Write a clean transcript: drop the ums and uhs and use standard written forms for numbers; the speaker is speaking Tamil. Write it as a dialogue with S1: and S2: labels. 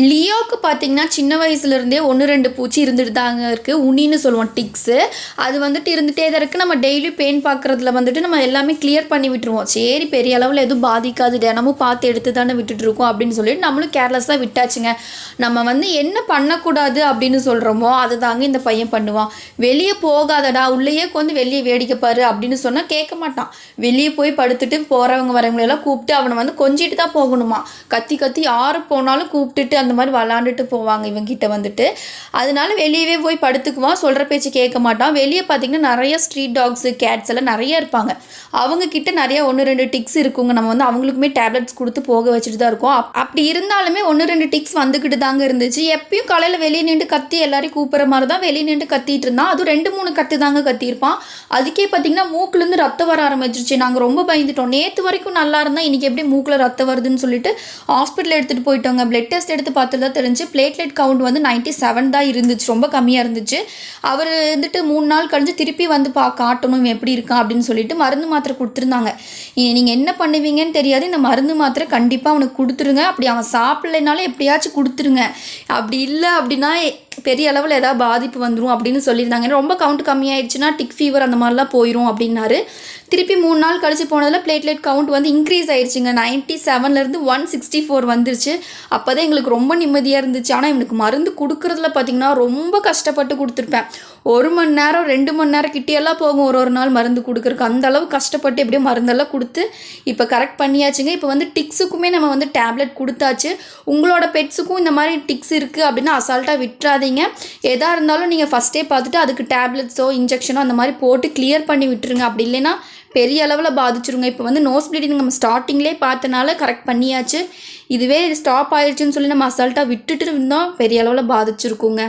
S1: லியோக்கு பார்த்தீங்கன்னா, சின்ன வயசுலேருந்தே 1, 2 பூச்சி இருந்துட்டு தாங்க இருக்கு. உனின்னு சொல்லுவோம் டிக்ஸு. அது வந்துட்டு இருந்துட்டே தான் இருக்கு. நம்ம டெய்லி பேன் பார்க்குறதுல வந்துட்டு நம்ம எல்லாமே கிளியர் பண்ணி விட்டுருவோம். சரி பெரிய அளவுல எதுவும் பாதிக்காது, தினமும் பார்த்து எடுத்து தானே விட்டுட்டுருக்கோம் அப்படின்னு சொல்லிட்டு நம்மளும் கேர்லெஸ்ஸாக விட்டாச்சுங்க. நம்ம வந்து என்ன பண்ணக்கூடாது அப்படின்னு சொல்கிறோமோ, அது தாங்க இந்த பையன் பண்ணுவான். வெளியே போகாதடா, உள்ளேயே உட்காந்து வெளியே வேடிக்கை பாரு அப்படின்னு சொன்னால் கேட்க மாட்டான். வெளியே போய் படுத்துட்டு போகிறவங்க வரவங்களெல்லாம் கூப்பிட்டு அவனை வந்து கொஞ்சிட்டு தான் போகணுமா. கத்தி கத்தி யார் போனாலும் கூப்பிட்டுட்டு அந்த மாதிரி விளாண்டுட்டு போவாங்க இவங்கிட்ட வந்துட்டு. அதனால வெளியவே போய் படுத்துக்குவான், சொல்கிற பேச்சு கேட்க மாட்டான். வெளியே பார்த்தீங்கன்னா நிறைய ஸ்ட்ரீட் டாக்ஸு, கேட்ஸ் எல்லாம் நிறைய இருப்பாங்க. அவங்கக்கிட்ட நிறைய 1, 2 டிக்ஸ் இருக்குங்க. நம்ம வந்து அவங்களுக்குமே டேப்லெட்ஸ் கொடுத்து போக வச்சுட்டு தான் இருக்கோம். அப்படி இருந்தாலுமே 1, 2 டிக்ஸ் வந்துக்கிட்டு தாங்க இருந்துச்சு. எப்பயும் காலையில் வெளியே நின்று கத்தி எல்லாரையும் கூப்பிட்ற மாதிரி தான் வெளியே நின்று கத்திட்டு இருந்தான். அதுவும் 2, 3 கத்து தாங்க கத்தியிருப்பான். அதுக்கே பார்த்தீங்கன்னா மூக்குலேருந்து ரத்தம் வர ஆரம்பிச்சிருச்சு. நாங்கள் ரொம்ப பயந்துட்டோம். நேற்று வரைக்கும் நல்லா இருந்தால் இன்றைக்கி எப்படி மூக்கில் ரத்தம் வருதுன்னு சொல்லிட்டு ஹாஸ்பிட்டல் எடுத்துகிட்டு போயிட்டோங்க. பிளட் டெஸ்ட் எடுத்து பார்த்து தான் தெரிஞ்சு பிளேட்லெட் கவுண்ட் வந்து 97 தான் இருந்துச்சு. ரொம்ப கம்மியாக இருந்துச்சு. அவர் வந்துட்டு 3 நாள் கழிஞ்சு திருப்பி வந்து காட்டணும் எப்படி இருக்கான் அப்படின்னு சொல்லிட்டு மருந்து மாத்திரை கொடுத்துருந்தாங்க. நீங்கள் என்ன பண்ணுவீங்கன்னு தெரியாது, இந்த மருந்து மாத்திரை கண்டிப்பாக அவனுக்கு கொடுத்துருங்க. அப்படி அவன் சாப்பிட்லைனாலும் எப்படியாச்சும் கொடுத்துருங்க. அப்படி இல்லை அப்படின்னா பெரிய அளவில் ஏதாவது பாதிப்பு வந்துடும் அப்படின்னு சொல்லியிருந்தாங்க. ரொம்ப கவுண்ட் கம்மியாயிடுச்சுன்னா டிக் ஃபீவர் அந்த மாதிரிலாம் போயிடும் அப்படின்னாரு. திருப்பி 3 நாள் கழிச்சு போனதில் பிளேட்லெட் கவுண்ட் வந்து இன்க்ரீஸ் ஆயிடுச்சுங்க. 97லேருந்து 164 வந்துருச்சு. அப்போ தான் எங்களுக்கு ரொம்ப நிம்மதியாக இருந்துச்சு. ஆனால் இவனுக்கு மருந்து கொடுக்குறதுல பார்த்திங்கன்னா ரொம்ப கஷ்டப்பட்டு கொடுத்துருப்பேன். 1 மணி நேரம் 2 மணி நேரம் கிட்டேயெல்லாம் போகும் ஒரு நாள் மருந்து கொடுக்குறக்கு. அந்தளவு கஷ்டப்பட்டு எப்படியோ மருந்தெல்லாம் கொடுத்து இப்போ கரெக்ட் பண்ணியாச்சுங்க. இப்போ வந்து டிக்ஸுக்குமே நம்ம வந்து டேப்லெட் கொடுத்தாச்சு. உங்களோட பெட்ஸுக்கும் இந்த மாதிரி டிக்ஸ் இருக்குது அப்படின்னா அசால்ட்டாக விட்டுறாதீங்க. எதாக இருந்தாலும் நீங்கள் ஃபஸ்ட்டே பார்த்துட்டு அதுக்கு டேப்லெட்ஸோ இன்ஜெக்ஷனோ அந்த மாதிரி போட்டு கிளியர் பண்ணி விட்டுருங்க. அப்படி இல்லைன்னா பெரிய அளவில் பாதிச்சிருங்க. இப்போ வந்து நோஸ் ப்ளீடிங் நம்ம ஸ்டார்டிங்லேயே பார்த்தனால கரெக்ட் பண்ணியாச்சு. இதுவே ஸ்டாப் ஆயிடுச்சுன்னு சொல்லி நம்ம அசால்ட்டாக விட்டுட்டு இருந்தோம் பெரிய அளவில் பாதிச்சிருக்குங்க.